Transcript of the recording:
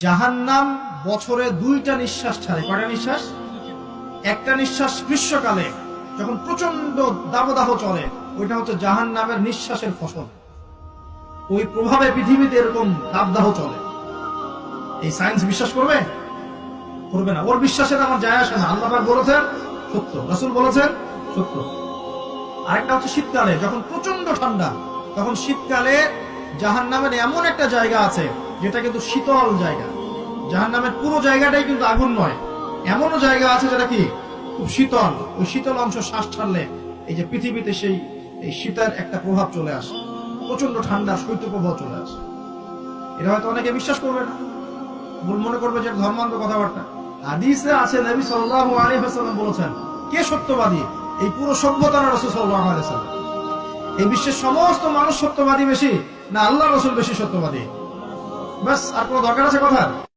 জাহান্নাম বছরে 2টা নিঃশ্বাস ছাড়ে। কয়টা নিঃশ্বাস? একটা নিঃশ্বাস গ্রীষ্মকালে যখন প্রচন্ড দাবদাহ চলে, ওইটা হচ্ছে জাহান্নামের নিঃশ্বাসের ফসল। ওই প্রভাবে পৃথিবীতে এরকম দাবদাহ চলে। এই সায়েন্স বিশ্বাস করবে? করবে না। ওর বিশ্বাসের আমার যায় আসে না। আল্লাহ পাক বলেছেন সত্য, রাসূল বলেছেন সত্য। আরেকটা হচ্ছে শীতকালে যখন প্রচন্ড ঠান্ডা, তখন শীতকালে জাহান্নামের এমন একটা জায়গা আছে যেটা কিন্তু শীতল জায়গা। জাহান্নামের পুরো জায়গাটাই কিন্তু আগুন নয়, এমনও জায়গা আছে যেটা কি খুব শীতল। ওই শীতল অংশ শ্বাস ছাড়লে এই যে পৃথিবীতে এই শীতের একটা প্রভাব চলে আসে, প্রচন্ড ঠান্ডা শৈত্যপ্রবাহ চলে আসে। এটা হয়তো অনেকে বিশ্বাস করবে না, মনে করবে যে ধর্মান্ধ কথাবার্তা। হাদিসে আছে নবী সাল্লাল্লাহু আলাইহি ওয়াসাল্লাম বলেছেন, কে সত্যবাদী? এই পুরো সভ্যতার রাসূল সাল্লাল্লাহু আলাইহি ওয়াসাল্লাম। এই বিশ্বের সমস্ত মানুষ সত্যবাদী বেশি না আল্লাহ রাসূল বেশি সত্যবাদী? বাস, আর কোনো দরকার আছে কথা?